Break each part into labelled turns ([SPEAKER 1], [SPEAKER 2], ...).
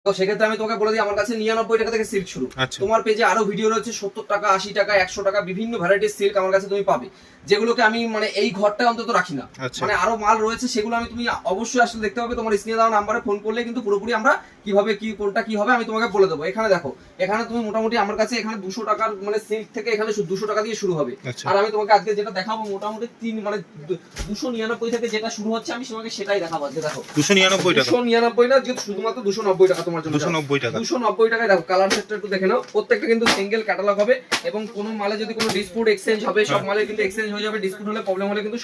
[SPEAKER 1] তো সেক্ষেত্রে আমি তোমাকে বলে দিই আমার কাছে 99 টাকা থেকে সিল্ক শুরু। তোমার পেজে আরো ভিডিও রয়েছে 70 টাকা, 80 টাকা, 100 টাকা বিভিন্ন ভ্যারাইটির সিল্ক আমার কাছে তুমি পাবে, যেগুলোকে আমি মানে এই ঘরটায় অন্তত রাখি না। মানে আরো মাল রয়েছে, সেগুলো আমি তুমি অবশ্যই আসলে দেখতে পাবে। তোমার স্ক্রিনে দেওয়া নাম্বারে ফোন করলে কিন্তু পুরোপুরি আমরা কিভাবে কি কোনটা কি হবে আমি তোমাকে বলে দেবো। এখানে দেখো, এখানে তুমি মোটামুটি আমার কাছে এখানে 200 টাকার মানে সিল্ক থেকে এখানে 200 টাকা দিয়ে শুরু হবে। আর আমি তোমাকে আজকে যেটা দেখাবো মোটামুটি 299 থেকে যেটা শুরু হচ্ছে আমি তোমাকে সেটাই দেখাবো। আজকে দেখো
[SPEAKER 2] 299 টাকা,
[SPEAKER 1] 299 না, যেহেতু শুধুমাত্র 290 টাকা তোমার জন্য।
[SPEAKER 2] 290 টাকা,
[SPEAKER 1] 290 টাকায় দেখো কালার সেটটা একটু দেখে নাও। প্রত্যেকটা কিন্তু সিঙ্গেল ক্যাটালগ হবে এবং কোনো মালে যদি কোনো ডিসপুট এক্সচেঞ্জ হবে, সব মালে কিন্তু এক্সচেঞ্জ হয়ে যাবে। ডিসপুট হলে প্রবলেম হলে কিন্তু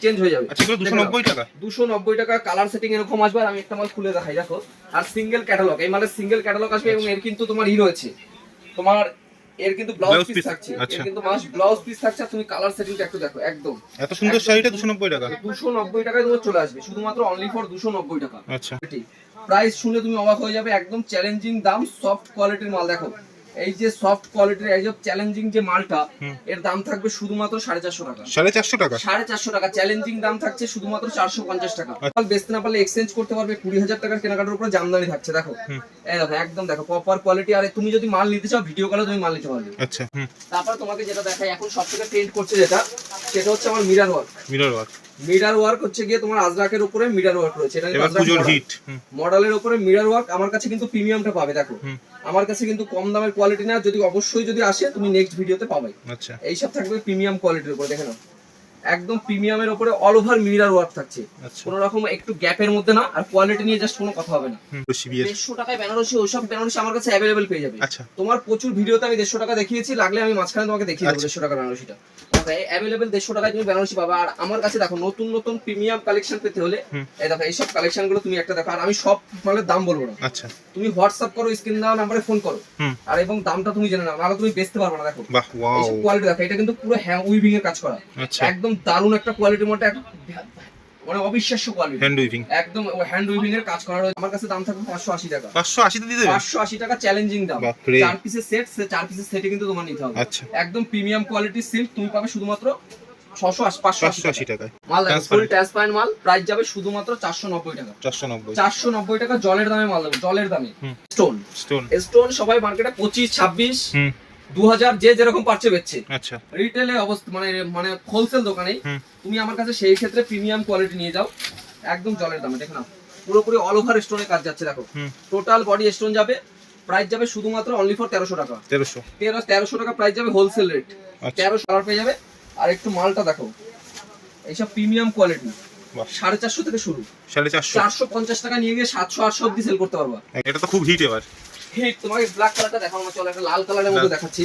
[SPEAKER 1] চেঞ্জ হয়ে যাবে।
[SPEAKER 2] আচ্ছা 290 টাকা,
[SPEAKER 1] 290 টাকা কালার সেটিং এরকম আসবে। আর আমি একটা মাল খুলে দেখাই দেখো। আর সিঙ্গেল ক্যাটালগ, এই মালের সিঙ্গেল ক্যাটালগ আসবে এবং এর কিন্তু তোমার ই রয়েছে, তোমার এর কিন্তু ব্লাউজ পিস থাকছে। এর কিন্তু মাস ব্লাউজ পিস থাকছে। তুমি কালার সেটিংটা একটু দেখো, একদম
[SPEAKER 2] এত সুন্দর শাড়িটা 290 টাকা,
[SPEAKER 1] 290 টাকায় তোমার চলে আসবে শুধুমাত্র অনলি ফর 290 টাকা।
[SPEAKER 2] আচ্ছা
[SPEAKER 1] প্রাইস শুনে তুমি অবাক হয়ে যাবে, একদম চ্যালেঞ্জিং দাম, সফট কোয়ালিটির মাল। দেখো এই যে সফট কোয়ালিটির এই যে চ্যালেঞ্জিং যে মালটা, এর দাম থাকবে শুধুমাত্র 450 টাকা।
[SPEAKER 2] 450 টাকা,
[SPEAKER 1] 450 টাকা চ্যালেঞ্জিং দাম থাকছে শুধুমাত্র 450 টাকা। বেচতে না পারলে এক্সচেঞ্জ করতে পারবে। 20,000 টাকার কেনাকাটার উপরে জামদানি থাকছে। দেখো এই দেখো, একদম দেখো প্রপার কোয়ালিটি। আর তুমি যদি মাল নিতে চাও ভিডিও কলে তুমি মাল নিতে পারবে।
[SPEAKER 2] আচ্ছা
[SPEAKER 1] তারপর তোমাকে যেটা দেখাই এখন সবথেকে ট্রেন্ড করছে যেটা, সেটা হচ্ছে আমার মিরর ওয়ার্ক। মিরর ওয়ার্ক হচ্ছে গিয়ে তোমার আজরাকের উপরে মিরর ওয়ার্ক রয়েছে। এটা পুজোর হিট মডেলের উপরে মিরর ওয়ার্ক। আমার কাছে কিন্তু প্রিমিয়ামটা পাবে। দেখো আমার কাছে কিন্তু কম দামের কোয়ালিটি না, যদি অবশ্যই যদি আসে তুমি নেক্সট ভিডিওতে পাবে। আচ্ছা এই সব থাকবে প্রিমিয়াম কোয়ালিটির উপরে। দেখে নাও একদম প্রিমিয়ামের উপরে অল ওভার মিরর ওয়ার্ক থাকছে, কোনো রকম একটু গ্যাপের মধ্যে না। আর কোয়ালিটি নিয়ে জাস্ট কোনো কথা হবে না। 150 টাকায় বেনারসি, ওইসব বেনারসি আমার কাছে অ্যাভেলেবেল পেয়ে যাবে। তোমার প্রচুর ভিডিওতে আমি 150 টাকা দেখিয়েছি, লাগলে আমি মাঝখানে তোমাকে দেখিয়ে দেবো 150 টাকা বেনারসিটা। অ্যাভেলেবেল 150 টাকায় তুমি বেনারসি পাবে। আর আমার কাছে দেখো নতুন নতুন প্রিমিয়াম কালেকশন পেতে হলে এই দেখো এইসব কালেকশন গুলো তুমি একটা দেখো। আর আমি সব মালের দাম বলবো না, তুমি হোয়াটসঅ্যাপ করো, স্ক্রিন দেওয়া নাম্বারে ফোন করো, আর এবং দামটা তুমি জেনে নাও, নাহলে তুমি বেচতে পারবে না। দেখো এইসব কোয়ালিটি দেখো, এটা কিন্তু পুরো হ্যান্ড উইভিং এর কাজ করা, একদম দারুণ একটা কোয়ালিটির মধ্যে, মানে অবিশ্বাস্য কোয়ালিটি, হ্যান্ড উইভিং, একদম হ্যান্ড উইভিং এর কাজ করা রয়েছে। আমার কাছে দাম থাকবে 580 টাকা। 580 তে দিতে 580 টাকা চ্যালেঞ্জিং দাম। 4 পিসের সেট, 4 পিসের সেটে কিন্তু তোমার নিতে হবে। একদম প্রিমিয়াম কোয়ালিটির সিল্ক তুমি পাবে শুধুমাত্র 580 টাকায়। মাল দেখো ফুল ট্রান্সপারেন্ট মাল, প্রাইস যাবে শুধুমাত্র 490 টাকা। 490 টাকা জলের দামে মাল দেবো, জলের দামে। স্টোন সবাই মার্কেটে 25, 26, 2000 যে যেরকম পারছে বেচছে। আচ্ছা রিটেলে অবস্থা মানে হোলসেল দোকানে তুমি আমার কাছে সেই ক্ষেত্রে প্রিমিয়াম কোয়ালিটি নিয়ে যাও, একদম জলের দামে। দেখো না পুরোপুরি অল ওভার স্টোনের কাজ যাচ্ছে। দেখো টোটাল বডি স্টোন যাবে, প্রাইস যাবে শুধুমাত্র অনলি ফর 1300 টাকা। 1300 টাকা প্রাইস যাবে, হোলসেল রেট 1300 টাকা পেয়ে যাবে। আর একটু মালটা দেখো, এইসব প্রিমিয়াম কোয়ালিটি 450 থেকে শুরু, 450 টাকা নিয়ে গিয়ে 700, 800 অবধি সেল করতে পারবা।
[SPEAKER 2] এটা তো খুব হিট। এবার
[SPEAKER 1] হিট তোমাকে ব্ল্যাক কালারটা দেখাবো না, চলো একটা লাল কালারের মধ্যে দেখাচ্ছি।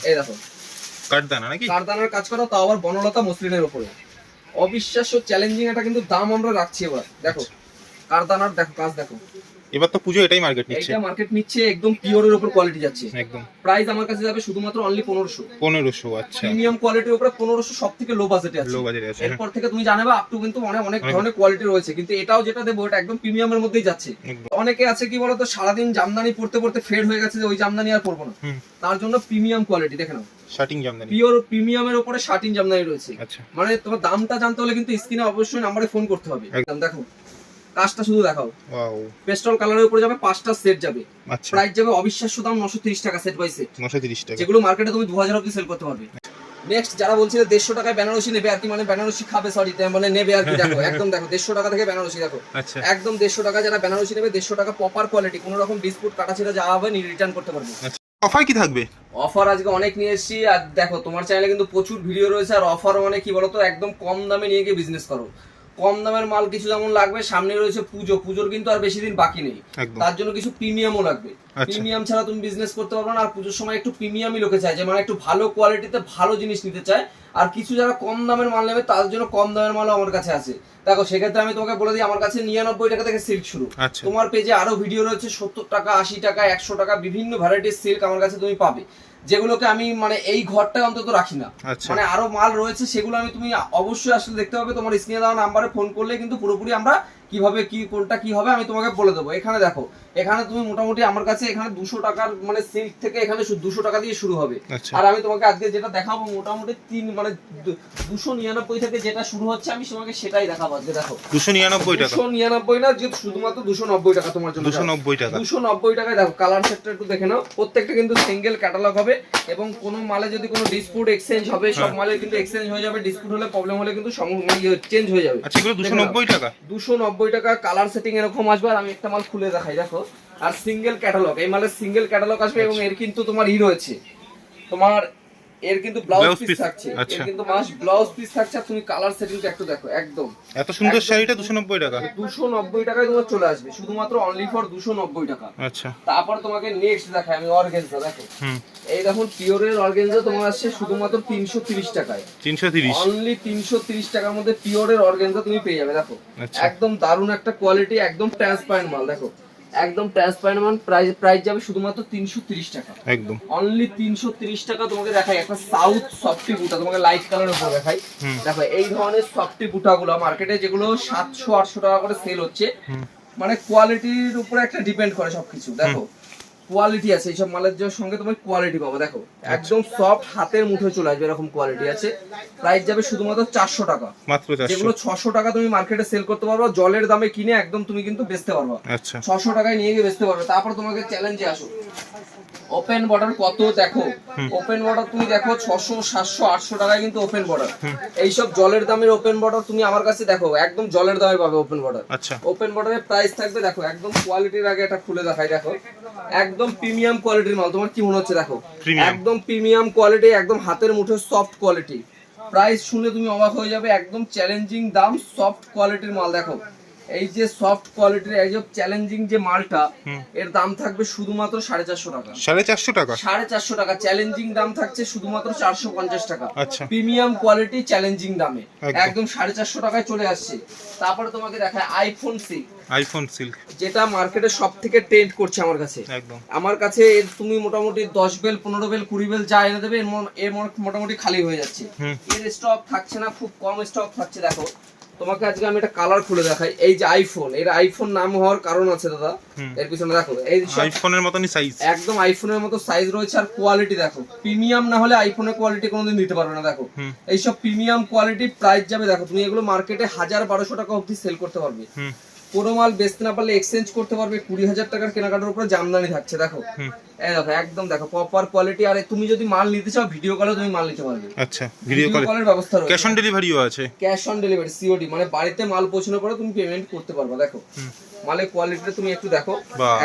[SPEAKER 1] এই দেখো
[SPEAKER 2] কাঠদানা নাকি,
[SPEAKER 1] কাঠদানার কাজ করা, তাও আবার বনলতা মসলিনের উপরে। অবিশ্বাস্য চ্যালেঞ্জিং এটা কিন্তু দাম আমরা রাখছি। এবার দেখো কাঠদানার দেখো কাজ দেখো।
[SPEAKER 2] এবার তো পুজো এটাই মার্কেট নিচ্ছে,
[SPEAKER 1] এটা মার্কেট নিচ্ছে, একদম পিওরের উপর কোয়ালিটি যাচ্ছে। একদম প্রাইস আমার কাছে যাবে শুধুমাত্র অনলি 1500। আচ্ছা প্রিমিয়াম কোয়ালিটির উপরে 1500, সবথেকে লো বাজেটে আছে। এরপর থেকে তুমি জানাবে আপ টু কিন্তু অনেক ধরনের কোয়ালিটি রয়েছে, কিন্তু এটাও যেটা দেবো এটা একদম প্রিমিয়ামের মধ্যেই যাচ্ছে। অনেকে আছে কি বলতো সারাদিন জামদানি পড়তে পড়তে ফেড হয়ে গেছে যে ওই জামদানি আর পরবো না, তার জন্য প্রিমিয়াম কোয়ালিটি দেখে নাও। শার্টিং জামদানি, পিওর প্রিমিয়ামের উপরে শার্টিং জামদানি রয়েছে। মানে তোমার দামটা জানতে হলে কিন্তু স্ক্রিনে অবশ্যই নাম্বারে ফোন করতে হবে। একদম দেখো কাজটা শুধু দেখাও, পেস্টল কালারের উপরে যাবে, 5টা সেট যাবে। প্রাইস যাবে অবিশ্বাস্য দাম 930 টাকা সেট বাই সেট, 930 টাকা, যেগুলো মার্কেটে তুমি 2000 অবধি সেল করতে পারবে। নেক্সট যারা বলছিলে 150 টাকায় বেনারসি নেবে আর কি, মানে বেনারসি খাবে, সরি মানে নেবে আর কি, দেখো একদম দেখো 150 টাকা থেকে বেনারসি দেখো, একদম 150 টাকা যারা বেনারসি নেবে, 150 টাকা প্রপার কোয়ালিটি, কোনো রকম ডিসপুট কাটাছিড়া যাওয়া হবে রিটার্ন করতে পারবে।
[SPEAKER 2] অফার কি থাকবে?
[SPEAKER 1] অফার আজকে অনেক নিয়ে এসেছি। আর দেখো তোমার চ্যানেলে কিন্তু প্রচুর ভিডিও রয়েছে, আর অফার মানে কি বলতো একদম কম দামে নিয়ে গিয়ে বিজনেস করো। কম দামের মাল কিছু যেমন লাগবে, সামনে রয়েছে পুজোর কিন্তু আর বেশি দিন বাকি নেই, তার জন্য কিছু প্রিমিয়ামও লাগবে। প্রিমিয়াম ছাড়া তুমি বিজনেস করতে পারবে না। আর পুজোর সময় একটু প্রিমিয়ামই লোকে চায়, যে মানে একটু ভালো কোয়ালিটিতে ভালো জিনিস নিতে চায়। আর কিছু যারা কম দামের মাল নেবে তার জন্য কম দামের মালও আমার কাছে আছে। দেখো সেক্ষেত্রে আমি তোমাকে বলে দিই আমার কাছে 99 টাকা থেকে সিল্ক শুরু। তোমার পেজে আরো ভিডিও রয়েছে 70 টাকা, 80 টাকা, 100 টাকা বিভিন্ন ভ্যারাইটির সিল্ক আমার কাছে তুমি পাবে, যেগুলোকে আমি মানে এই ঘরটায় অন্তত রাখি না। মানে আরো মাল রয়েছে, সেগুলো আমি তুমি অবশ্যই আসলে দেখতে পাবে। তোমার স্ক্রিনে দেওয়া নাম্বারে ফোন করলে কিন্তু পুরোপুরি আমরা কিভাবে কি কোনটা কি হবে আমি তোমাকে বলে দেবো। এখানে দেখো, এখানে তুমি মোটামুটি আমার কাছে এখানে 200 টাকার মানে সিল্ক থেকে এখানে 200 টাকা দিয়ে শুরু হবে। আর আমি তোমাকে আজকে যেটা দেখাবো মোটামুটি 299 থেকে যেটা শুরু হচ্ছে আমি তোমাকে সেটাই দেখাবো আজকে। দেখো
[SPEAKER 2] 299 টাকা,
[SPEAKER 1] 299 না, যে শুধুমাত্র 290 টাকা তোমার জন্য।
[SPEAKER 2] 290 টাকা,
[SPEAKER 1] 290 টাকায় দেখো কালার সেটটা একটু দেখে নাও। প্রত্যেকটা কিন্তু সিঙ্গেল ক্যাটালগ হবে এবং কোনো মালে যদি কোনো ডিসপুট এক্সচেঞ্জ হবে, সব মালে কিন্তু এক্সচেঞ্জ হয়ে যাবে। ডিসপুট হলে প্রবলেম হলে কিন্তু চেঞ্জ হয়ে যাবে।
[SPEAKER 2] আচ্ছা এগুলো 290 টাকা,
[SPEAKER 1] 290 টাকা কালার সেটিং এরকম আসবে। আর আমি একটা মাল খুলে দেখাই দেখো, আর সিঙ্গেল ক্যাটালগ, এই মালের সিঙ্গেল ক্যাটালগ আসবে এবং এর কিন্তু তোমার রয়েছে, তোমার এর কিন্তু ব্লাউজ পিস থাকছে। এর কিন্তু মাস ব্লাউজ পিস থাকছে। আর তুমি কালার সেটিংটা একটু দেখো, একদম
[SPEAKER 2] এত সুন্দর শাড়িটা 290 টাকা,
[SPEAKER 1] 290 টাকায় তোমার চলে আসবে, শুধুমাত্র অনলি ফর 290 টাকা।
[SPEAKER 2] আচ্ছা
[SPEAKER 1] তারপর তোমাকে নেক্সট দেখাই আমি অর্গানজা। দেখো এই দেখুন পিওরের অর্গানজা তোমার আসছে শুধুমাত্র 330 টাকায়,
[SPEAKER 2] 330,
[SPEAKER 1] অনলি 330 টাকার মধ্যে পিওরের অর্গানজা তুমি পেয়ে যাবে। দেখো একদম দারুণ একটা কোয়ালিটি, একদম ট্রান্সপারেন্ট মাল। দেখো একদম ট্রান্সপারেন্ট মাল, প্রাইস যাবে শুধুমাত্র 330 টাকা, একদম অনলি 330 টাকা। তোমাকে দেখাই একটা সাউথ সফটি বুটা, তোমাকে লাইট কালারের উপর দেখাই। দেখো এই ধরনের সফটি বুটাগুলো মার্কেটে যেগুলো 700-800 টাকা করে সেল হচ্ছে, মানে কোয়ালিটির উপরে একটা ডিপেন্ড করে সবকিছু। দেখো কোয়ালিটি আছে এইসব মালের সঙ্গে তোমার কোয়ালিটি পাবো। দেখো একদম সফট, হাতের মুঠোয় চলে আসবে এরকম কোয়ালিটি আছে। প্রাইস যাবে শুধুমাত্র 400 টাকা, মাত্র 400। যেগুলো 600 টাকা তুমি মার্কেটে সেল করতে পারবে, জলের দামে কিনে একদম তুমি কিন্তু বেচতে পারবে। আচ্ছা 600 টাকায় নিয়ে গিয়ে বেচতে পারবে। তারপর তোমাকে চ্যালেঞ্জে আসো, ওপেন বর্ডার কত দেখো, ওপেন বর্ডার তুমি দেখো 600, 700, 800 টাকায় কিন্তু ওপেন বর্ডার। এইসব জলের দামের ওপেন বর্ডার তুমি আমার কাছে দেখো একদম জলের দামে পাবে ওপেন বর্ডার। আচ্ছা ওপেন বর্ডারের প্রাইস থাকবে দেখো একদম কোয়ালিটির, আগে এটা খুলে দেখাই। দেখো একদম প্রিমিয়াম কোয়ালিটির মাল, তোমার কি মনে হচ্ছে? দেখো একদম প্রিমিয়াম কোয়ালিটি, একদম হাতের মুঠোর সফট কোয়ালিটি। প্রাইস শুনলে তুমি অবাক হয়ে যাবে, একদম চ্যালেঞ্জিং দাম, সফট কোয়ালিটির মাল। দেখো এই যে সফট কোয়ালিটির এই যে চ্যালেঞ্জিং যে মালটা, এর দাম থাকবে শুধুমাত্র 450 টাকা, 450 টাকা, 450 টাকা। চ্যালেঞ্জিং দাম থাকছে শুধুমাত্র 450 টাকা। আচ্ছা প্রিমিয়াম কোয়ালিটি চ্যালেঞ্জিং দামে একদম 450 টাকায় চলে আসছে। তারপরে তোমাকে দেখায় আইফোন সিল্ক, আইফোন সিল্ক যেটা মার্কেটে সবথেকে ট্রেন্ড করছে আমার কাছে। একদম আমার কাছে তুমি মোটামুটি 10 বেল 15 বেল 20 বেল যা এনে দেবে এর মোটামুটি খালি হয়ে যাচ্ছে। এর স্টক থাকছে না, খুব কম স্টক থাকছে। দেখো তোমাকে আজকে আমি একটা কালার খুলে দেখাই। এই যে আইফোন, এর আইফোন নাম হওয়ার কারণ আছে দাদা, এর পিছনে দেখো এই আইফোনের মতনই সাইজ, একদম আইফোনের মতো সাইজ রয়েছে। আর কোয়ালিটি দেখো, প্রিমিয়াম না হলে আইফোনের কোয়ালিটি কোনোদিন দিতে পারবে না। দেখো এইসব প্রিমিয়াম কোয়ালিটি প্রাইস যাবে, দেখো তুমি এগুলো মার্কেটে 1000-1200 টাকা অবধি সেল করতে পারবে। কোনো মাল বেচতে না পারলে এক্সচেঞ্জ করতে পারবে। 20,000 টাকার কেনাকাটার উপরে জামদানি থাকছে। দেখো এই দেখো একদম দেখো প্রপার কোয়ালিটি। আর তুমি যদি মাল নিতে চাও ভিডিও কলে তুমি মাল নিতে পারবে। আচ্ছা ভিডিও কলের ব্যবস্থা রয়েছে, ক্যাশ অন ডেলিভারিও আছে, ক্যাশ অন ডেলিভারি সিওডি, মানে বাড়িতে মাল পৌঁছানোর পরে তুমি পেমেন্ট করতে পারবে। দেখো মালের কোয়ালিটিটা তুমি একটু দেখো,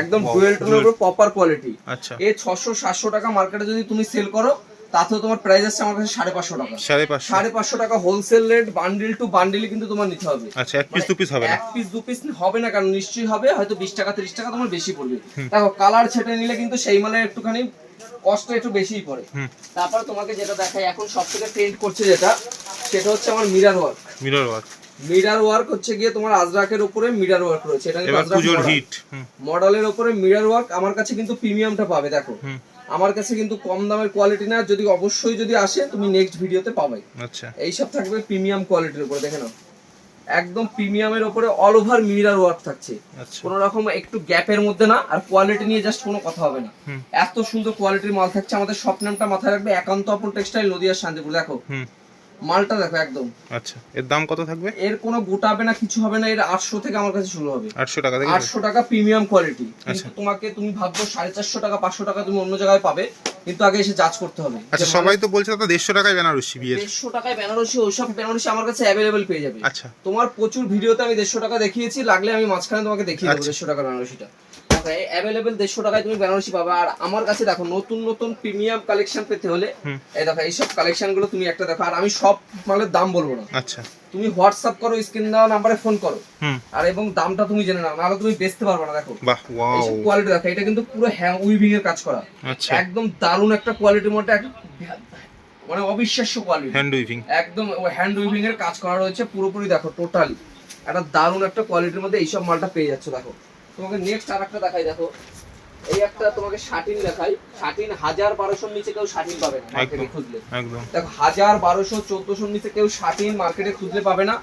[SPEAKER 1] একদম ডুয়েল টোনের উপর প্রপার কোয়ালিটি। আচ্ছা এই 600-700 টাকা মার্কেটে যদি তুমি সেল করো, তাতেও তোমার প্রাইস আছে আমার কাছে 550 টাকা, 550 টাকা হোলসেল রেট। বান্ডিল টু বান্ডিলই কিন্তু তোমার নিতে হবে। আচ্ছা এক পিস দু পিস হবে না, এক পিস দু পিস হবে না, কারণ নিশ্চয়ই হবে হয়তো 20 টাকা 30 টাকা তোমার বেশি পড়বে। দেখো কালার ছেটে নিলে কিন্তু সেই মালে একটুখানি কষ্ট একটু বেশিই পড়ে। তারপর তোমাকে যেটা দেখাই এখন সবথেকে ট্রেন্ড করছে যেটা, সেটা হচ্ছে আমার mirror work. Mirror work, mirror work হচ্ছে গিয়ে তোমার আজরাকের উপরে মিরর ওয়ার্ক রয়েছে। এটা কিন্তু আজরাক হিট মডেলের উপরে মিরর ওয়ার্ক। আমার কাছে কিন্তু প্রিমিয়ামটা পাবে। দেখো আমার কাছে কিন্তু কম দামের কোয়ালিটি না, যদি অবশ্যই যদি আসে তুমি নেক্সট ভিডিওতে পাবে। আচ্ছা এইসব থাকবে প্রিমিয়াম কোয়ালিটির উপরে। দেখে নাও একদম প্রিমিয়ামের উপরে অল ওভার মিরর ওয়ার্ক থাকছে, কোনো রকম একটু গ্যাপের মধ্যে না। আর কোয়ালিটি নিয়ে জাস্ট কোনো কথা হবে না, এত সুন্দর কোয়ালিটির মাল থাকছে। আমাদের শপ নামটা মাথায় রাখবে, একান্ত আপন টেক্সটাইল, নদিয়া শান্তিপুর। দেখো মালটা দেখো একদম। আচ্ছা এর দাম কত থাকবে? এর কোনো গোটাবে না, কিছু হবে না। এর 800 থেকে আমার কাছে শুরু হবে, 800 টাকা থেকে, 800 টাকা প্রিমিয়াম কোয়ালিটি। কিন্তু তোমাকে তুমি ভাবছো 450 টাকা 500 টাকা তুমি অন্য জায়গায় পাবে, কিন্তু আগে এসে জাজ করতে হবে। আচ্ছা সবাই তো বলছে দাদা 150 টাকায় বেনারসি, 150 টাকায় বেনারসি, ওইসব বেনারসি আমার কাছে অ্যাভেলেবেল পেয়ে যাবে। আচ্ছা তোমার প্রচুর ভিডিওতে আমি 150 টাকা দেখিয়েছি, লাগলে আমি মাঝখানে তোমাকে দেখিয়ে দেবো 150 টাকার বেনারসিটা। অ্যাভেলেবেল 150 টাকায় তুমি বেনারসি পাবে। আর আমার কাছে দেখো নতুন নতুন প্রিমিয়াম কালেকশন পেতে হলে এই দেখো এইসব কালেকশন গুলো তুমি একটা দেখো। আর আমি সব মালের দাম বলবো না। আচ্ছা তুমি হোয়াটসঅ্যাপ করো, স্ক্রিন দেওয়া নাম্বারে ফোন করো, আর এবং দামটা তুমি জেনে নাও, নাহলে তুমি বেচতে পারবে না। দেখো বাহ ওয়াও এইসব কোয়ালিটি দেখো, এটা কিন্তু পুরো হ্যান্ড উইভিং এর কাজ করা। আচ্ছা একদম দারুণ একটা কোয়ালিটির মধ্যে, মানে অবিশ্বাস্য কোয়ালিটি, হ্যান্ড উইভিং, একদম হ্যান্ড উইভিং এর কাজ করা রয়েছে পুরোপুরি। দেখো টোটালি একটা দারুণ একটা কোয়ালিটির মধ্যে এইসব মালটা পেয়ে যাচ্ছে। দেখো তোমাকে নেক্সট আরেকটা দেখাই। দেখো এই একটা তোমাকে শাটিন দেখাই। শাটিন 1000-1200 নিচে কেউ শাটিন পাবে না মার্কেটে খুঁজলে। একদম দেখো 1000-1200-1400 নিচে কেউ শাটিন মার্কেটে খুঁজলে পাবে না,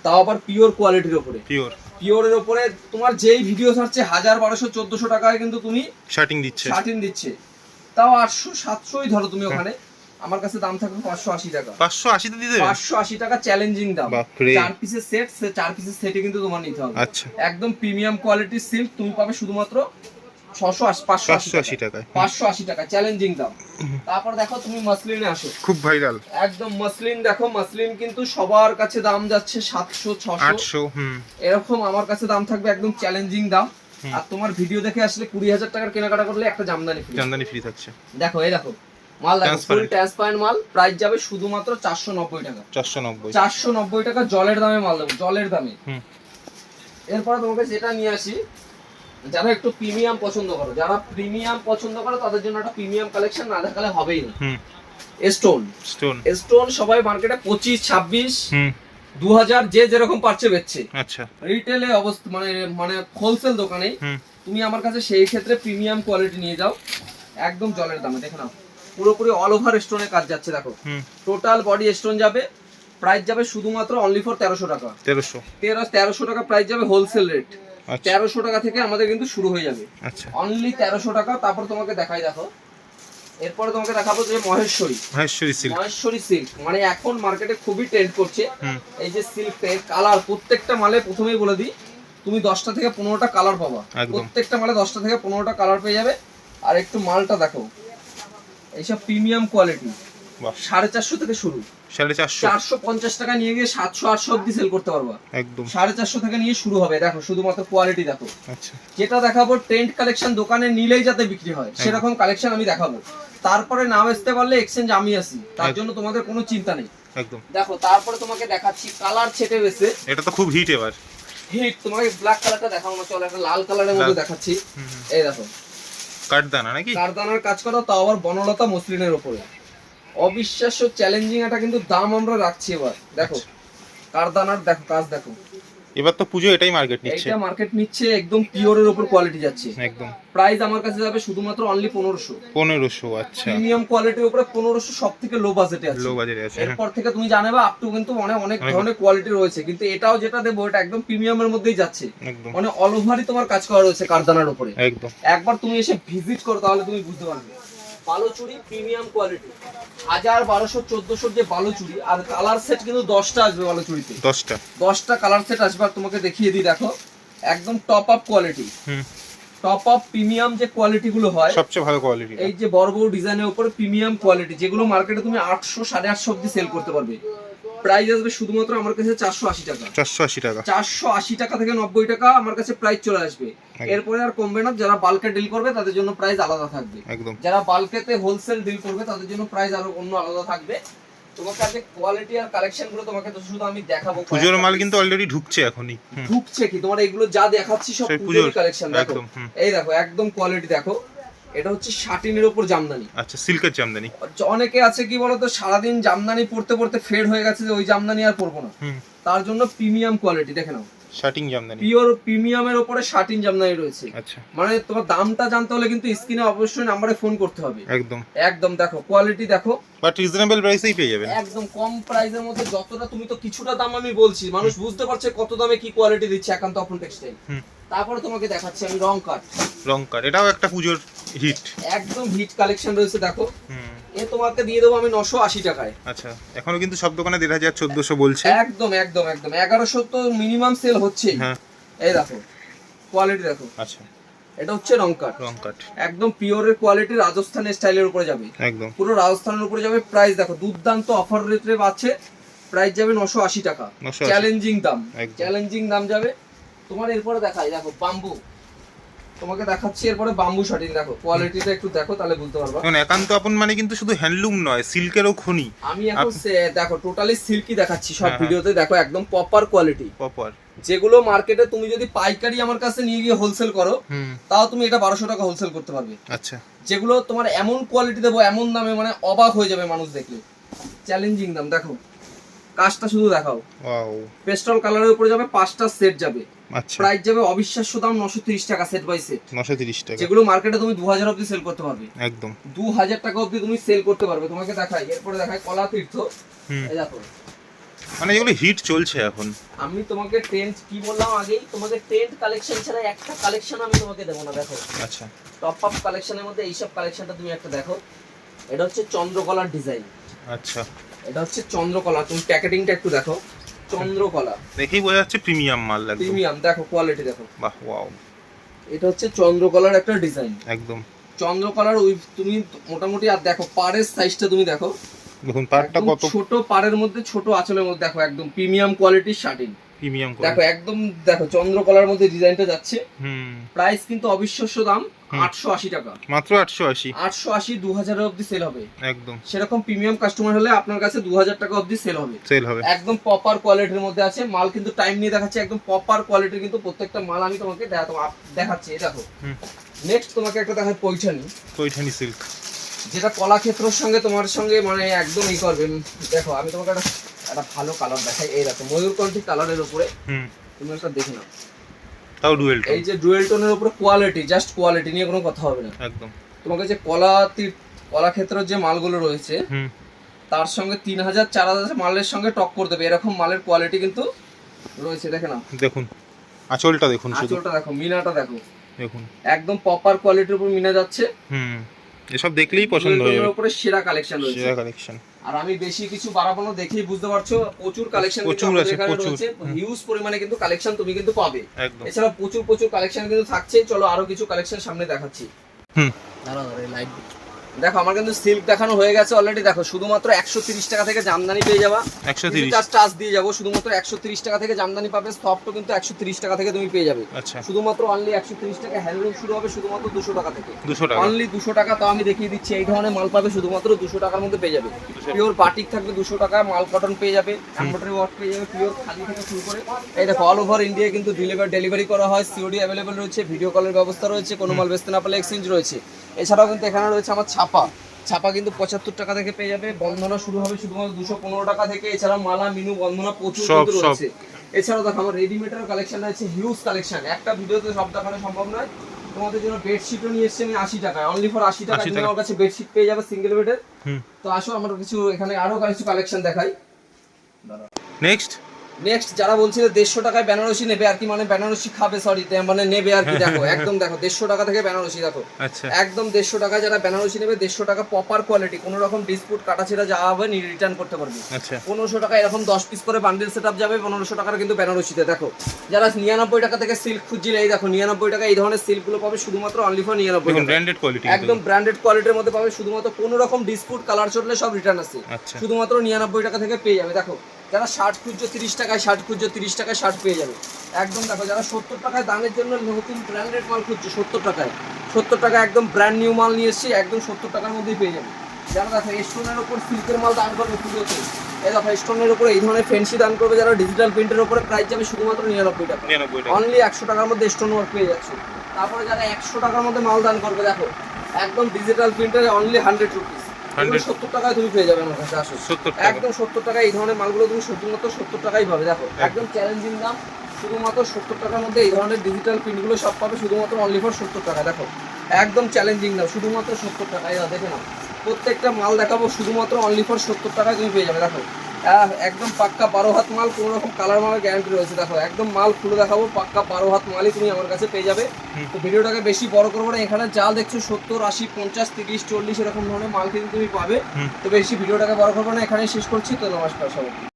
[SPEAKER 1] তাও আবার পিওর কোয়ালিটির উপরে। পিওর পিওরের উপরে তোমার যেই ভিডিও ছাড়ছে 1000, 1200, 1400 টাকায় কিন্তু তুমি
[SPEAKER 2] শার্টিং দিচ্ছে,
[SPEAKER 1] তাও 800, 700ই ধরো তুমি ওখানে। আমার কাছে দাম থাকবে 580 টাকা।
[SPEAKER 2] 580 তে দিয়ে দেবে?
[SPEAKER 1] 580 টাকা চ্যালেঞ্জিং দাম।
[SPEAKER 2] বাপরে।
[SPEAKER 1] 4 পিসের সেট, 4 পিসের সেটে কিন্তু তোমার নিতে হবে।
[SPEAKER 2] আচ্ছা,
[SPEAKER 1] একদম প্রিমিয়াম কোয়ালিটির সিল্ক তুমি পাবে শুধুমাত্র 580 টাকায়। 580 টাকা চ্যালেঞ্জিং দাম। তারপর দেখো তুমি মাসলিনে আসো,
[SPEAKER 2] খুব ভাইরাল
[SPEAKER 1] একদম মাসলিন। দেখো মাসলিন কিন্তু সবার কাছে দাম যাচ্ছে 700, 600,
[SPEAKER 2] 800।
[SPEAKER 1] এরকম। আমার কাছে দাম থাকবে একদম চ্যালেঞ্জিং দাম। আর তোমার ভিডিও দেখে আসলে 20,000 টাকার কেনাকাটা করলে একটা জামদানি ফ্রি
[SPEAKER 2] থাকছে।
[SPEAKER 1] দেখো এই দেখো মাল, দেখো ফুল ট্রান্সপারেন্ট মাল। প্রাইস যাবে শুধুমাত্র 490 টাকা। 490 টাকা জলের দামে মাল দেবো, জলের দামে। এরপরে তোমাকে যেটা নিয়ে আসি, যারা একটু প্রিমিয়াম পছন্দ করো তাদের জন্য একটা প্রিমিয়াম কালেকশন না দেখালে হবেই না। স্টোন সবাই মার্কেটে 25, 26, 2000 যে যেরকম পারছে বেচছে।
[SPEAKER 2] আচ্ছা,
[SPEAKER 1] রিটেলে অবস্থা মানে হোলসেল দোকানেই তুমি আমার কাছে সেই ক্ষেত্রে প্রিমিয়াম কোয়ালিটি নিয়ে যাও একদম জলের দামে। দেখো না, পুরোপুরি অল ওভার স্টোনের কাজ যাচ্ছে। দেখো টোটাল বডি স্টোন যাবে। প্রাইস যাবে শুধুমাত্র অনলি ফর 1300 টাকা। 1300 টাকা প্রাইস যাবে, হোলসেল রেট। 1300 টাকা থেকে আমাদের কিন্তু শুরু হয়ে যাবে।
[SPEAKER 2] আচ্ছা,
[SPEAKER 1] অনলি 1300 টাকা। তারপর তোমাকে দেখাই, দেখো এরপরে তোমাকে দেখাবো যে মহেশ্বরী সিল্ক, মানে এখন মার্কেটে খুবই ট্রেন্ড করছে। এই যে সিল্কের কালার, প্রত্যেকটা মালে প্রথমেই বলে দিই তুমি 10টা থেকে 15টা কালার পাবা। প্রত্যেকটা মালে 10টা থেকে 15টা কালার পেয়ে যাবে। আর একটু মালটা দেখো, এইসব প্রিমিয়াম কোয়ালিটি 450 থেকে শুরু। 450 টাকা নিয়ে গিয়ে 700, 800 অব্দি সেল করতে পারবা একদম। 450 থেকে নিয়ে শুরু হবে। দেখো শুধুমাত্র কোয়ালিটি দেখো। আচ্ছা, যেটা দেখাবো ট্রেন্ড কালেকশন, দোকানে নিলেই যাতে বিক্রি হয় সেরকম কালেকশন আমি দেখাবো। তারপরে না বেচতে পারলে এক্সচেঞ্জ আমি আছি, তার জন্য তোমাদের কোনো চিন্তা নেই একদম। দেখো তারপরে তোমাকে দেখাচ্ছি কালার ছেটে বেছে,
[SPEAKER 2] এটা তো খুব হিট। এবার
[SPEAKER 1] হিট তোমাকে ব্ল্যাক কালারটা দেখাবো না, চলো একটা লাল কালারের মধ্যে দেখাচ্ছি। এই দেখো
[SPEAKER 2] কাঠদানা নাকি?
[SPEAKER 1] কাঠদানার কাজ করা, তাও আবার বনলতা মসলিনের উপরে। অবিশ্বাস্য চ্যালেঞ্জিং একটা কিন্তু দাম আমরা রাখছি এবার। দেখো কাঠদানার দেখো কাজ দেখো।
[SPEAKER 2] এবার তো পুজো এটাই মার্কেট
[SPEAKER 1] নিচ্ছে একদম পিওরের উপর কোয়ালিটি যাচ্ছে
[SPEAKER 2] একদম।
[SPEAKER 1] প্রাইস আমার কাছে যাবে শুধুমাত্র অনলি 1500।
[SPEAKER 2] আচ্ছা,
[SPEAKER 1] প্রিমিয়াম কোয়ালিটির উপরে 1500 সবথেকে লো বাজেটে আছে। এরপর থেকে তুমি জানেবা আপ টু কিন্তু অনেক ধরনের কোয়ালিটি রয়েছে, কিন্তু এটাও যেটা দেবো এটা একদম প্রিমিয়ামের মধ্যেই যাচ্ছে। মানে অল ওভারই তোমার কাজ করা রয়েছে কাঠদানার উপরে একদম। একবার তুমি এসে ভিজিট করো তাহলে তুমি বুঝতে পারবে। বালুচুরি প্রিমিয়াম কোয়ালিটি 1000, 1200, 1400 যে বালুচুরি। আর কালার সেট কিন্তু 10টা আসবে বালুচুরিতে। 10টা কালার সেট আসবে। আর তোমাকে দেখিয়ে দিই, দেখো একদম top up quality, top up premium যে কোয়ালিটি গুলো হয়
[SPEAKER 2] সবচেয়ে ভালো কোয়ালিটি।
[SPEAKER 1] এই যে বড় বড় ডিজাইনের উপরে প্রিমিয়াম কোয়ালিটি, যেগুলো মার্কেটে তুমি 800, 850 অবধি সেল করতে পারবে। প্রাইস আসবে শুধুমাত্র আমার কাছে 480 টাকা। 480 টাকা থেকে 90 টাকা আমার কাছে প্রাইস চলে আসবে। এরপরে আর কমবে না। যারা বাল্কে ডিল করবে তাদের জন্য প্রাইস আলাদা থাকবে একদম। যারা বাল্কেতে হোলসেল ডিল করবে তাদের জন্য প্রাইস আরো অন্য আলাদা থাকবে। তোমাকে আজকে কোয়ালিটি আর কালেকশন গুলো তোমাকে তো শুধু আমি দেখাবো।
[SPEAKER 2] পুজোর মাল কিন্তু অলরেডি ঢুকছে এখনই।
[SPEAKER 1] ঢুকছে কি তোমার এগুলো যা দেখাচ্ছি সব পুজোর কালেকশন। দেখো এই দেখো একদম কোয়ালিটি দেখো। এটা হচ্ছে শাটিনের উপর জামদানি।
[SPEAKER 2] আচ্ছা, সিল্কের জামদানি।
[SPEAKER 1] অনেকে আছে কি বলতো সারাদিন জামদানি পড়তে পড়তে ফেড হয়ে গেছে যে ওই জামদানি আর পরবো না, তার জন্য প্রিমিয়াম কোয়ালিটি দেখে নাও।
[SPEAKER 2] শাটিং জামদানি,
[SPEAKER 1] পিওর প্রিমিয়ামের উপরে শাটিং জামদানি রয়েছে। আচ্ছা, মানে তোমার দামটা জানতে হলে কিন্তু স্ক্রিনে অবশ্যই নম্বরে ফোন করতে হবে একদম। একদম দেখো কোয়ালিটি দেখো,
[SPEAKER 2] বাট রিজনেবল প্রাইসেই পেয়ে যাবেন
[SPEAKER 1] একদম কম প্রাইসের মধ্যে। যতটা তুমি তো কিছুটা দাম আমি বলছি, মানুষ বুঝতে পারছে কত দামে কি কোয়ালিটি দিচ্ছে একান্ত আপন টেক্সটাইল। তারপরে তোমাকে দেখাচ্ছি আমি রং কাট। এটাও একটা পুজোর হিট, একদম হিট কালেকশন রয়েছে। দেখো এ তোমাকে দিয়ে দেবো আমি 980 টাকায়।
[SPEAKER 2] আচ্ছা, এখনো কিন্তু সব দোকানে 1500, 1400 বলছে।
[SPEAKER 1] একদম একদম একদম 1100 তো মিনিমাম সেল হচ্ছে। এই দেখো কোয়ালিটি দেখো। আচ্ছা, এটা হচ্ছে রং কাট একদম পিওরের কোয়ালিটি, রাজস্থানের স্টাইলের উপরে যাবে একদম, পুরো রাজস্থানের উপরে যাবে। প্রাইস দেখো দুর্দান্ত অফার রেটে পাচ্ছে। প্রাইস যাবে 980 টাকা। চ্যালেঞ্জিং দাম যাবে তোমার। এরপরে দেখাই, দেখো বাম্বু, তোমাকে দেখাচ্ছি এরপরে বাম্বু শাটিং। দেখো কোয়ালিটিটা একটু দেখো তাহলে বুঝতে পারবা।
[SPEAKER 2] এখন একান্ত আপন মানে কিন্তু শুধু হ্যান্ডলুম নয়, সিল্কেরও খনি।
[SPEAKER 1] আমি এখন দেখো টোটালি সিল্কই দেখাচ্ছি সব ভিডিওতে। দেখো একদম প্রপার কোয়ালিটি, যেগুলো মার্কেটে তুমি যদি পাইকারি আমার কাছে নিয়ে গিয়ে হোলসেল করো তাও তুমি এটা 1200 টাকা হোলসেল করতে পারবে। আচ্ছা, যেগুলো তোমার এমন কোয়ালিটি দেবো এমন দামে মানে অবাক হয়ে যাবে মানুষ দেখলে। চ্যালেঞ্জিং দাম। দেখো কাজটা শুধু দেখাও। পেস্টল কালারের উপরে যাবে, 5টা সেট যাবে। প্রাইস যাবে অবিশ্বাস্য দাম 930 টাকা সেট বাই সেট। 930 টাকা, যেগুলো মার্কেটে তুমি 2000 অবধি সেল করতে পারবে একদম। 2000 টাকা অবধি তুমি সেল করতে পারবে। তোমাকে দেখাই, এরপরে দেখাই কলা তীর্থ। এই দেখো
[SPEAKER 2] মানে যেগুলো হিট চলছে এখন।
[SPEAKER 1] আমি তোমাকে ট্রেন্ড কি বললাম আগেই, তোমাকে ট্রেন্ড কালেকশন ছাড়া একটা কালেকশন আমি তোমাকে দেবো না। দেখো
[SPEAKER 2] আচ্ছা,
[SPEAKER 1] টপ আপ কালেকশনের মধ্যে এইসব কালেকশনটা তুমি একটা দেখো। এটা হচ্ছে চন্দ্রকলার ডিজাইন।
[SPEAKER 2] আচ্ছা,
[SPEAKER 1] এটা হচ্ছে চন্দ্রকলা, তুমি প্যাকেটিংটা একটু দেখো। চন্দ্রকলা
[SPEAKER 2] দেখেই বোঝা যাচ্ছে প্রিমিয়াম মাল, একদম
[SPEAKER 1] প্রিমিয়াম। দেখো কোয়ালিটি দেখো,
[SPEAKER 2] বাহ ওয়াও।
[SPEAKER 1] এটা হচ্ছে চন্দ্রকলার একটা ডিজাইন,
[SPEAKER 2] একদম
[SPEAKER 1] চন্দ্রকলার। ওই তুমি মোটামুটি আর দেখো পাড়ের সাইজটা তুমি দেখো,
[SPEAKER 2] দেখুন পাড়টা কত
[SPEAKER 1] ছোট, পাড়ের মধ্যে ছোট আঁচলের মধ্যে দেখো, একদম প্রিমিয়াম কোয়ালিটির শার্টিং।
[SPEAKER 2] প্রিমিয়াম
[SPEAKER 1] দেখো একদম দেখো চন্দ্রকলার মধ্যে ডিজাইনটা যাচ্ছে।
[SPEAKER 2] হুম,
[SPEAKER 1] প্রাইস কিন্তু অবিশ্বাস্য দাম 880 টাকা,
[SPEAKER 2] মাত্র 880।
[SPEAKER 1] 880 2000 অবধি সেল হবে।
[SPEAKER 2] একদম
[SPEAKER 1] সেরকম প্রিমিয়াম কাস্টমার হলে আপনার কাছে 2000 টাকা অবধি সেল হবে।
[SPEAKER 2] সেল হবে।
[SPEAKER 1] একদম প্রপার কোয়ালিটির মধ্যে আছে মাল, কিন্তু টাইম নিয়ে দেখাচ্ছে। একদম প্রপার কোয়ালিটির কিন্তু প্রত্যেকটা মাল আমি তোমাকে দেখাচ্ছি। এই দেখো নেক্সট তোমাকে একটা দেখাই পৈঠানি।
[SPEAKER 2] পৈঠানি সিল্ক,
[SPEAKER 1] যেটা কলাক্ষেত্রের সঙ্গে তোমার সঙ্গে মানে একদম ই করবে। দেখো আমি তোমাকে একটা ভালো কালার দেখাই। এই দেখো ময়ূরকণ্ঠী কালারের উপরে, তুমি একটা দেখে নাও।
[SPEAKER 2] তাও ডুয়েল টোন।
[SPEAKER 1] এই যে ডুয়েল টোনের উপরে কোয়ালিটি, জাস্ট কোয়ালিটি নিয়ে কোনো কথা হবে না।
[SPEAKER 2] একদম
[SPEAKER 1] তোমাকে যে কলাক্ষেত্রের যে মালগুলো রয়েছে তার সঙ্গে 3000 4000 মালের সঙ্গে টক্কর দেবে, এরকম মালের কোয়ালিটি কিন্তু রয়েছে। দেখে নাও,
[SPEAKER 2] দেখুন আঁচলটা দেখুন, শুধু
[SPEAKER 1] আঁচলটা দেখো, মিনাটা দেখো,
[SPEAKER 2] দেখুন
[SPEAKER 1] একদম প্রপার কোয়ালিটির উপর মিনা যাচ্ছে।
[SPEAKER 2] এসব দেখলেই পছন্দ হয়ে যাবে।
[SPEAKER 1] উপরে সেরা কালেকশন রয়েছে,
[SPEAKER 2] সেরা কালেকশন।
[SPEAKER 1] আর আমি বেশি কিছু বাড়াবো না, দেখেই বুঝতে পারছো প্রচুর কালেকশন
[SPEAKER 2] প্রচুর আছে, প্রচুর
[SPEAKER 1] হিউজ পরিমাণে কিন্তু কালেকশন তুমি কিন্তু পাবে।
[SPEAKER 2] একদম
[SPEAKER 1] এছাড়া প্রচুর কালেকশন কিন্তু থাকছে। চলো আরো কিছু কালেকশন সামনে দেখাচ্ছি। লাইট দেখো, আমার কিন্তু সিল্ক দেখানো হয়ে গেছে অলরেডি। দেখো শুধুমাত্র 130 টাকা থেকে জামদানি পেয়ে যাবা।
[SPEAKER 2] 130
[SPEAKER 1] টাচ দিয়ে যাবো, শুধুমাত্র 130 টাকা থেকে জামদানি পাবে। সফটও কিন্তু 130 টাকা থেকে তুমি পেয়ে যাবে।
[SPEAKER 2] আচ্ছা,
[SPEAKER 1] শুধুমাত্র অনলি 130 টাকা। হ্যান্ডলুম শুরু হবে শুধুমাত্র 200 টাকা থেকে।
[SPEAKER 2] 200 টাকা
[SPEAKER 1] অনলি 200 টাকা। তাও আমি দেখিয়ে দিচ্ছি, এই ধরনের মাল পাবে শুধুমাত্র 200 টাকার মধ্যে পেয়ে যাবে। পিওর বাটিক থাকবে 200 টাকা, মাল কটন পেয়ে যাবে, এমব্রয়ডারি ওয়ার্ক পেয়ে যাবে, পিওর খাদি থেকে শুরু করে। এই দেখো অল ওভার ইন্ডিয়া কিন্তু ডেলিভারি করা হয়। সিওডি অ্যাভেলেবেল রয়েছে, ভিডিও কলের ব্যবস্থা রয়েছে, কোনো মাল বেচতে না পারলে এক্সচেঞ্জ রয়েছে। এছাড়াও কিন্তু এখানে রয়েছে আমার ছাপা কিন্তু 75 টাকা থেকে পেয়ে যাবে। বন্ধনা শুরু হবে শুধুমাত্র 215 টাকা থেকে। এছাড়া মালা মিনু বন্ধনা প্রচুর কিন্তু রয়েছে। এছাড়াও দেখো আমার রেডিমেডের কালেকশন আছে, হিউজ কালেকশন। একটা ভিডিওতে সব দেখানো সম্ভব নয়। তোমাদের জন্য বেডশিটও নিয়ে এসেছি আমি 80 টাকায়, অনলি ফর 80 টাকা তুমি আমার কাছে বেডশিট পেয়ে যাবে সিঙ্গেল বেডের। তো আসো আমরা কিছু এখানে আরো কিছু কালেকশন দেখাই। নেক্সট যারা বলছিল 150 টাকায় বেনারসি নেবে আর কি, মানে বেনারসি খাবে, সরি মানে নেবে আর কি। দেখো একদম দেখো 150 টাকা থেকে বেনারসি। দেখো একদম 150 টাকা যারা বেনারসি নেবে, 150 টাকা প্রপার কোয়ালিটি, কোনো রকম ডিসপুট কাটাছেড়া যা হবে রিটার্ন করতে পারবে। 1500 টাকা এরকম 10 পিস করে বান্ডেল সেটআপ যাবে 1500 টাকার কিন্তু বেনারসিতে। দেখো যারা 99 টাকা থেকে সিল্ক খুঁজছিলে, এই দেখো 99 টাকা এই ধরনের সিল্কগুলো পাবে শুধুমাত্র অনলি ফর 99 টাকা।
[SPEAKER 2] ব্র্যান্ডেড কোয়ালিটি,
[SPEAKER 1] একদম ব্র্যান্ডেড কোয়ালিটির মধ্যে পাবে। শুধুমাত্র কোনো রকম ডিসপুট কালার চললে সব রিটার্ন আছে। শুধুমাত্র 99 টাকা থেকে পেয়ে যাবে। দেখো যারা শার্ট খুঁজছো 30 টাকায়, শার্ট খুঁজছো 30 টাকায় শার্ট পেয়ে যাবে একদম। দেখো যারা 70 টাকায় দামের জন্য নতুন ব্র্যান্ডেড মাল খুঁজছো 70 টাকা একদম ব্র্যান্ড নিউ মাল নিয়ে এসেছি, একদম 70 টাকার মধ্যেই পেয়ে যাবে। যারা দেখো স্টোনের ওপর সিল্কের মাল দান করবে পুজোতে, এই দেখো স্টোনের উপরে এই ধরনের ফ্যান্সি দান করবে যারা, ডিজিটাল প্রিন্টের উপরে প্রাইস যাবে শুধুমাত্র 99 টাকা। অনলি 100 টাকার মধ্যে স্টোন ওয়ার্ক পেয়ে যাচ্ছে। তারপরে যারা 100 টাকার মধ্যে মাল দান করবে, দেখো একদম ডিজিটাল প্রিন্টের অনলি 100 রুপিস, 70 টাকায় তুমি পেয়ে যাবে আমার কাছে। আসো একদম 70 টাকা এই ধরনের মালগুলো তুমি শুধুমাত্র 70 টাকাই পাবে। দেখো একদম চ্যালেঞ্জিং দাম, শুধুমাত্র 70 টাকার মধ্যে এই ধরনের ডিজিটাল প্রিন্টগুলো সব পাবে শুধুমাত্র অনলি ফর 70 টাকা। দেখো একদম চ্যালেঞ্জিং দাম, শুধুমাত্র 70 টাকায়। দেখে নাও প্রত্যেকটা মাল দেখাবো শুধুমাত্র অনলি ফর 70 টাকায় তুমি পেয়ে যাবে। দেখো একদম পাক্কা 12 হাত মাল, কোনো রকম কালার মালের গ্যারান্টি রয়েছে। দেখো একদম মাল খুলে দেখাবো, পাক্কা 12 হাত মালই তুমি আমার কাছে পেয়ে যাবে। তো ভিডিওটাকে বেশি বড় করবো না, এখানে যা দেখছো 70 80 50 30 40 এরকম ধরনের মাল কিন্তু তুমি পাবে। তো বেশি ভিডিওটাকে বড় করবো না, এখানেই শেষ করছি। তো নমস্কার সবাই।